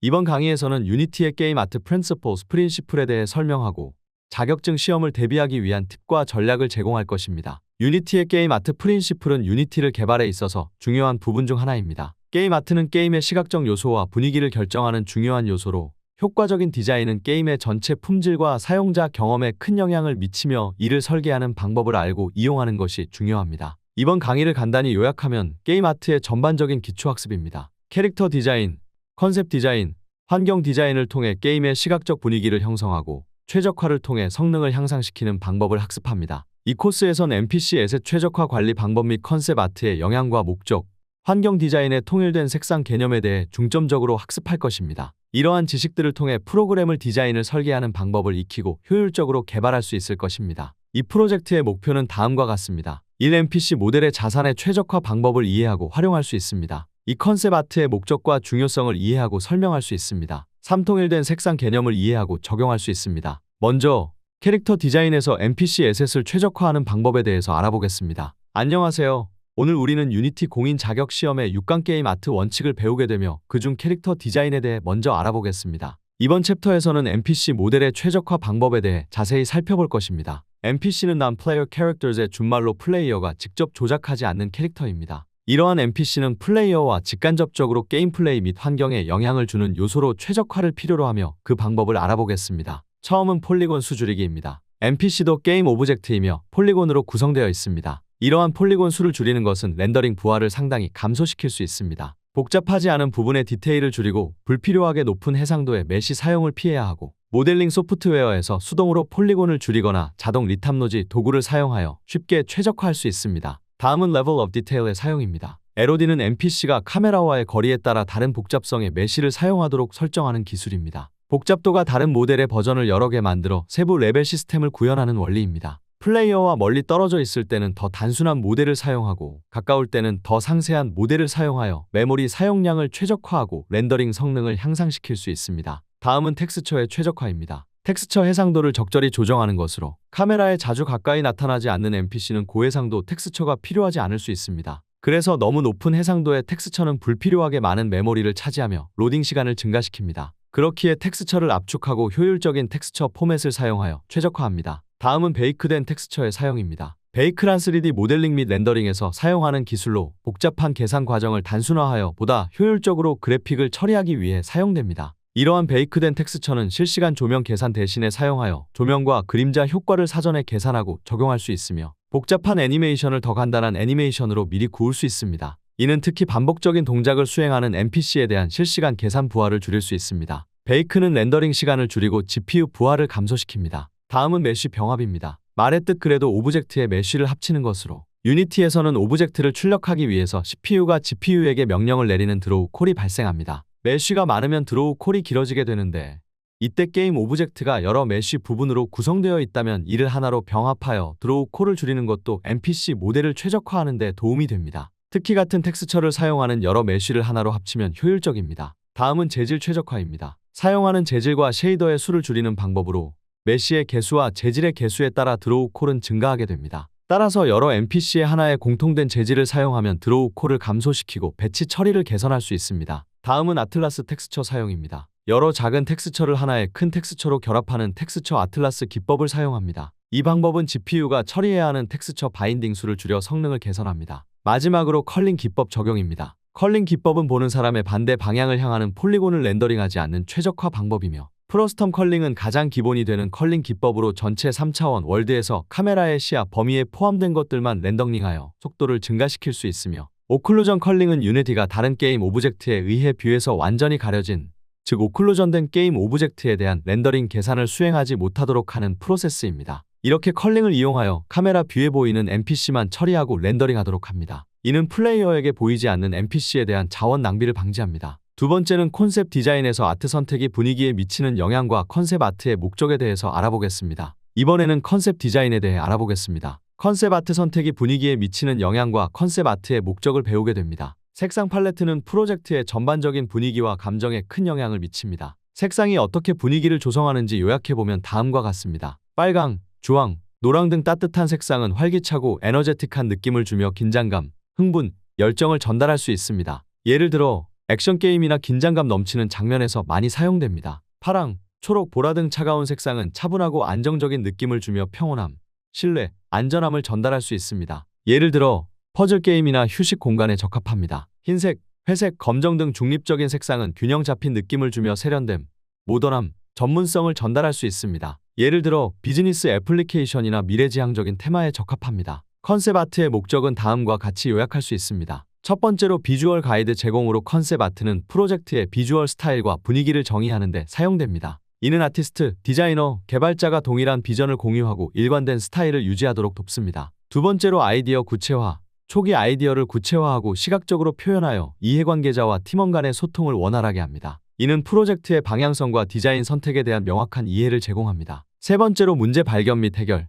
이번 강의에서는 유니티의 게임 아트 프린시플에 대해 설명하고 자격증 시험을 대비하기 위한 팁과 전략을 제공할 것입니다. 유니티의 게임 아트 프린시플은 유니티를 개발에 있어서 중요한 부분 중 하나입니다. 게임 아트는 게임의 시각적 요소와 분위기를 결정하는 중요한 요소로 효과적인 디자인은 게임의 전체 품질과 사용자 경험에 큰 영향을 미치며 이를 설계하는 방법을 알고 이용하는 것이 중요합니다. 이번 강의를 간단히 요약하면 게임 아트의 전반적인 기초학습입니다. 캐릭터 디자인, 컨셉 디자인, 환경 디자인을 통해 게임의 시각적 분위기를 형성하고 최적화를 통해 성능을 향상시키는 방법을 학습합니다. 이 코스에선 NPC 에셋 최적화 관리 방법 및 컨셉 아트의 영향과 목적, 환경 디자인의 통일된 색상 개념에 대해 중점적으로 학습할 것입니다. 이러한 지식들을 통해 프로그램을 디자인을 설계하는 방법을 익히고 효율적으로 개발할 수 있을 것입니다. 이 프로젝트의 목표는 다음과 같습니다. 1. NPC 모델의 자산의 최적화 방법을 이해하고 활용할 수 있습니다. 이 컨셉 아트의 목적과 중요성을 이해하고 설명할 수 있습니다. 3. 통일된 색상 개념을 이해하고 적용할 수 있습니다. 먼저 캐릭터 디자인에서 NPC 에셋을 최적화하는 방법에 대해서 알아보겠습니다. 안녕하세요. 오늘 우리는 유니티 공인 자격 시험의 6강 게임 아트 원칙을 배우게 되며 그중 캐릭터 디자인에 대해 먼저 알아보겠습니다. 이번 챕터에서는 NPC 모델의 최적화 방법에 대해 자세히 살펴볼 것입니다. NPC는 Non-Player Characters의 준말로 플레이어가 직접 조작하지 않는 캐릭터입니다. 이러한 NPC는 플레이어와 직간접적으로 게임 플레이 및 환경에 영향을 주는 요소로 최적화를 필요로 하며 그 방법을 알아보겠습니다. 처음은 폴리곤 수 줄이기입니다. NPC도 게임 오브젝트이며 폴리곤으로 구성되어 있습니다. 이러한 폴리곤 수를 줄이는 것은 렌더링 부하를 상당히 감소시킬 수 있습니다. 복잡하지 않은 부분의 디테일을 줄이고 불필요하게 높은 해상도의 메시 사용을 피해야 하고 모델링 소프트웨어에서 수동으로 폴리곤을 줄이거나 자동 리탐노지 도구를 사용하여 쉽게 최적화할 수 있습니다. 다음은 레벨 오브 디테일의 사용입니다. LOD는 NPC가 카메라와의 거리에 따라 다른 복잡성의 메시를 사용하도록 설정하는 기술입니다. 복잡도가 다른 모델의 버전을 여러 개 만들어 세부 레벨 시스템을 구현하는 원리입니다. 플레이어와 멀리 떨어져 있을 때는 더 단순한 모델을 사용하고 가까울 때는 더 상세한 모델을 사용하여 메모리 사용량을 최적화하고 렌더링 성능을 향상시킬 수 있습니다. 다음은 텍스처의 최적화입니다. 텍스처 해상도를 적절히 조정하는 것으로 카메라에 자주 가까이 나타나지 않는 NPC는 고해상도 텍스처가 필요하지 않을 수 있습니다. 그래서 너무 높은 해상도의 텍스처는 불필요하게 많은 메모리를 차지하며 로딩 시간을 증가시킵니다. 그렇기에 텍스처를 압축하고 효율적인 텍스처 포맷을 사용하여 최적화합니다. 다음은 베이크된 텍스처의 사용입니다. 베이크란 3D 모델링 및 렌더링에서 사용하는 기술로 복잡한 계산 과정을 단순화하여 보다 효율적으로 그래픽을 처리하기 위해 사용됩니다. 이러한 베이크된 텍스처는 실시간 조명 계산 대신에 사용하여 조명과 그림자 효과를 사전에 계산하고 적용할 수 있으며 복잡한 애니메이션을 더 간단한 애니메이션으로 미리 구울 수 있습니다. 이는 특히 반복적인 동작을 수행하는 NPC에 대한 실시간 계산 부하를 줄일 수 있습니다. 베이크는 렌더링 시간을 줄이고 GPU 부하를 감소시킵니다. 다음은 메쉬 병합입니다. 말의 뜻 그래도 오브젝트에 메쉬를 합치는 것으로 유니티에서는 오브젝트를 출력하기 위해서 CPU가 GPU에게 명령을 내리는 드로우 콜이 발생합니다. 메쉬가 많으면 드로우 콜이 길어지게 되는데 이때 게임 오브젝트가 여러 메쉬 부분으로 구성되어 있다면 이를 하나로 병합하여 드로우 콜을 줄이는 것도 NPC 모델을 최적화하는 데 도움이 됩니다. 특히 같은 텍스처를 사용하는 여러 메쉬를 하나로 합치면 효율적입니다. 다음은 재질 최적화입니다. 사용하는 재질과 쉐이더의 수를 줄이는 방법으로 메쉬의 개수와 재질의 개수에 따라 드로우 콜은 증가하게 됩니다. 따라서 여러 NPC의 하나의 공통된 재질을 사용하면 드로우 콜을 감소시키고 배치 처리를 개선할 수 있습니다. 다음은 아틀라스 텍스처 사용입니다. 여러 작은 텍스처를 하나의 큰 텍스처로 결합하는 텍스처 아틀라스 기법을 사용합니다. 이 방법은 GPU가 처리해야 하는 텍스처 바인딩 수를 줄여 성능을 개선합니다. 마지막으로 컬링 기법 적용입니다. 컬링 기법은 보는 사람의 반대 방향을 향하는 폴리곤을 렌더링하지 않는 최적화 방법이며 프로스텀 컬링은 가장 기본이 되는 컬링 기법으로 전체 3차원 월드에서 카메라의 시야 범위에 포함된 것들만 렌더링하여 속도를 증가시킬 수 있으며 오클루전 컬링은 유니티가 다른 게임 오브젝트에 의해 뷰에서 완전히 가려진 즉 오클루전된 게임 오브젝트에 대한 렌더링 계산을 수행하지 못하도록 하는 프로세스입니다. 이렇게 컬링을 이용하여 카메라 뷰에 보이는 NPC만 처리하고 렌더링하도록 합니다. 이는 플레이어에게 보이지 않는 NPC에 대한 자원 낭비를 방지합니다. 두 번째는 콘셉트 디자인에서 아트 선택이 분위기에 미치는 영향과 컨셉 아트의 목적에 대해서 알아보겠습니다. 이번에는 컨셉 디자인에 대해 알아보겠습니다. 컨셉 아트 선택이 분위기에 미치는 영향과 컨셉 아트의 목적을 배우게 됩니다. 색상 팔레트는 프로젝트의 전반적인 분위기와 감정에 큰 영향을 미칩니다. 색상이 어떻게 분위기를 조성하는지 요약해보면 다음과 같습니다. 빨강, 주황, 노랑 등 따뜻한 색상은 활기차고 에너제틱한 느낌을 주며 긴장감, 흥분, 열정을 전달할 수 있습니다. 예를 들어 액션 게임이나 긴장감 넘치는 장면에서 많이 사용됩니다. 파랑, 초록, 보라 등 차가운 색상은 차분하고 안정적인 느낌을 주며 평온함, 신뢰, 안전함을 전달할 수 있습니다. 예를 들어 퍼즐 게임이나 휴식 공간에 적합합니다. 흰색, 회색, 검정 등 중립적인 색상은 균형 잡힌 느낌을 주며 세련됨, 모던함, 전문성을 전달할 수 있습니다. 예를 들어 비즈니스 애플리케이션이나 미래지향적인 테마에 적합합니다. 컨셉 아트의 목적은 다음과 같이 요약할 수 있습니다. 첫 번째로 비주얼 가이드 제공으로 컨셉 아트는 프로젝트의 비주얼 스타일과 분위기를 정의하는 데 사용됩니다. 이는 아티스트, 디자이너, 개발자가 동일한 비전을 공유하고 일관된 스타일을 유지하도록 돕습니다. 두 번째로 아이디어 구체화. 초기 아이디어를 구체화하고 시각적으로 표현하여 이해관계자와 팀원 간의 소통을 원활하게 합니다. 이는 프로젝트의 방향성과 디자인 선택에 대한 명확한 이해를 제공합니다. 세 번째로 문제 발견 및 해결.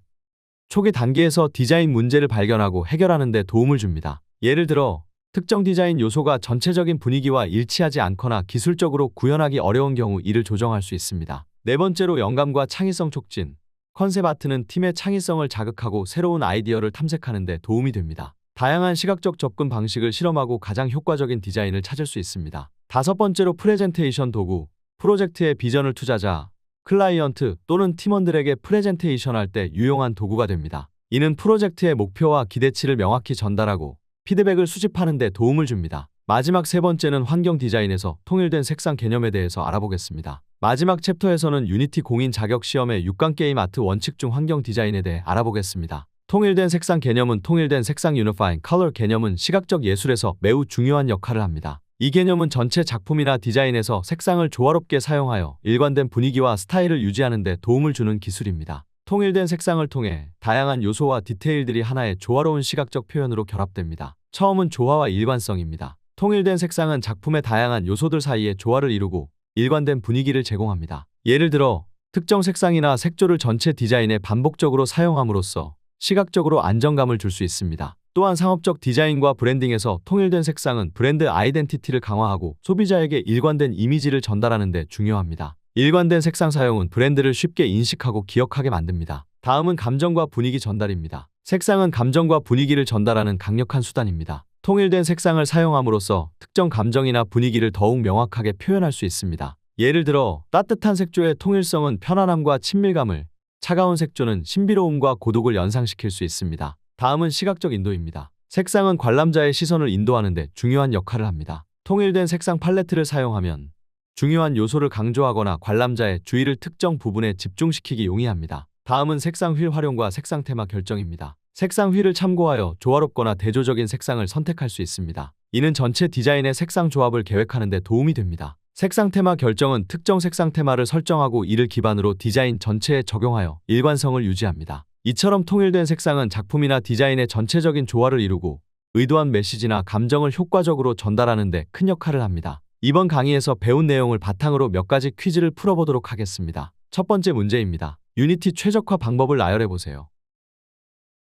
초기 단계에서 디자인 문제를 발견하고 해결하는 데 도움을 줍니다. 예를 들어 특정 디자인 요소가 전체적인 분위기와 일치하지 않거나 기술적으로 구현하기 어려운 경우 이를 조정할 수 있습니다. 네 번째로 영감과 창의성 촉진. 컨셉 아트는 팀의 창의성을 자극하고 새로운 아이디어를 탐색하는 데 도움이 됩니다. 다양한 시각적 접근 방식을 실험하고 가장 효과적인 디자인을 찾을 수 있습니다. 다섯 번째로 프레젠테이션 도구. 프로젝트의 비전을 투자자, 클라이언트 또는 팀원들에게 프레젠테이션할 때 유용한 도구가 됩니다. 이는 프로젝트의 목표와 기대치를 명확히 전달하고 피드백을 수집하는 데 도움을 줍니다. 마지막 세 번째는 환경 디자인에서 통일된 색상 개념에 대해서 알아보겠습니다. 마지막 챕터에서는 유니티 공인 자격 시험의 6강 게임 아트 원칙 중 환경 디자인에 대해 알아보겠습니다. 통일된 색상 개념은 통일된 색상 Unifying Color 개념은 시각적 예술에서 매우 중요한 역할을 합니다. 이 개념은 전체 작품이나 디자인에서 색상을 조화롭게 사용하여 일관된 분위기와 스타일을 유지하는 데 도움을 주는 기술입니다. 통일된 색상을 통해 다양한 요소와 디테일들이 하나의 조화로운 시각적 표현으로 결합됩니다. 처음은 조화와 일관성입니다. 통일된 색상은 작품의 다양한 요소들 사이에 조화를 이루고 일관된 분위기를 제공합니다. 예를 들어 특정 색상이나 색조를 전체 디자인에 반복적으로 사용함으로써 시각적으로 안정감을 줄 수 있습니다. 또한 상업적 디자인과 브랜딩에서 통일된 색상은 브랜드 아이덴티티를 강화하고 소비자에게 일관된 이미지를 전달하는 데 중요합니다. 일관된 색상 사용은 브랜드를 쉽게 인식하고 기억하게 만듭니다. 다음은 감정과 분위기 전달입니다. 색상은 감정과 분위기를 전달하는 강력한 수단입니다. 통일된 색상을 사용함으로써 특정 감정이나 분위기를 더욱 명확하게 표현할 수 있습니다. 예를 들어 따뜻한 색조의 통일성은 편안함과 친밀감을, 차가운 색조는 신비로움과 고독을 연상시킬 수 있습니다. 다음은 시각적 인도입니다. 색상은 관람자의 시선을 인도하는 데 중요한 역할을 합니다. 통일된 색상 팔레트를 사용하면 중요한 요소를 강조하거나 관람자의 주의를 특정 부분에 집중시키기 용이합니다. 다음은 색상 휠 활용과 색상 테마 결정입니다. 색상 휠을 참고하여 조화롭거나 대조적인 색상을 선택할 수 있습니다. 이는 전체 디자인의 색상 조합을 계획하는 데 도움이 됩니다. 색상 테마 결정은 특정 색상 테마를 설정하고 이를 기반으로 디자인 전체에 적용하여 일관성을 유지합니다. 이처럼 통일된 색상은 작품이나 디자인의 전체적인 조화를 이루고 의도한 메시지나 감정을 효과적으로 전달하는 데 큰 역할을 합니다. 이번 강의에서 배운 내용을 바탕으로 몇 가지 퀴즈를 풀어보도록 하겠습니다. 첫 번째 문제입니다. 유니티 최적화 방법을 나열해보세요.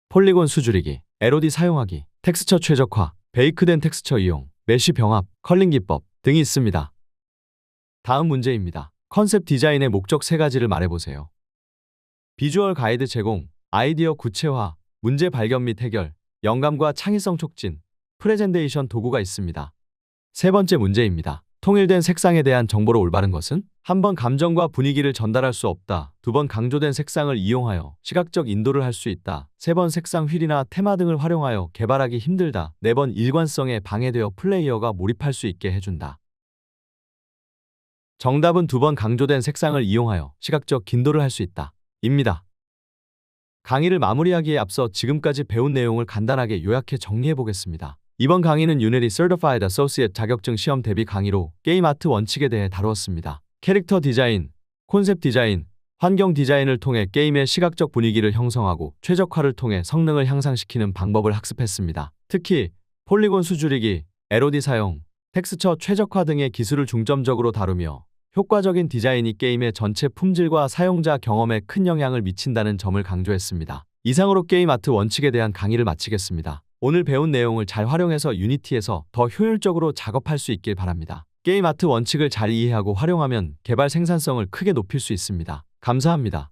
폴리곤 수줄이기, LOD 사용하기, 텍스처 최적화, 베이크된 텍스처 이용, 메쉬 병합, 컬링 기법 등이 있습니다. 다음 문제입니다. 컨셉 디자인의 목적 세 가지를 말해보세요. 비주얼 가이드 제공, 아이디어 구체화, 문제 발견 및 해결, 영감과 창의성 촉진, 프레젠테이션 도구가 있습니다. 세 번째 문제입니다. 통일된 색상에 대한 정보로 올바른 것은? 한 번 감정과 분위기를 전달할 수 없다. 두 번 강조된 색상을 이용하여 시각적 인도를 할 수 있다. 세 번 색상 휠이나 테마 등을 활용하여 개발하기 힘들다. 네 번 일관성에 방해되어 플레이어가 몰입할 수 있게 해준다. 정답은 두 번 강조된 색상을 이용하여 시각적 인도를 할 수 있다. 입니다. 강의를 마무리하기에 앞서 지금까지 배운 내용을 간단하게 요약해 정리해 보겠습니다. 이번 강의는 Unity Certified Associate 자격증 시험 대비 강의로 게임 아트 원칙에 대해 다루었습니다. 캐릭터 디자인, 콘셉트 디자인, 환경 디자인을 통해 게임의 시각적 분위기를 형성하고 최적화를 통해 성능을 향상시키는 방법을 학습했습니다. 특히 폴리곤 수줄이기, LOD 사용, 텍스처 최적화 등의 기술을 중점적으로 다루며 효과적인 디자인이 게임의 전체 품질과 사용자 경험에 큰 영향을 미친다는 점을 강조했습니다. 이상으로 게임 아트 원칙에 대한 강의를 마치겠습니다. 오늘 배운 내용을 잘 활용해서 유니티에서 더 효율적으로 작업할 수 있길 바랍니다. 게임 아트 원칙을 잘 이해하고 활용하면 개발 생산성을 크게 높일 수 있습니다. 감사합니다.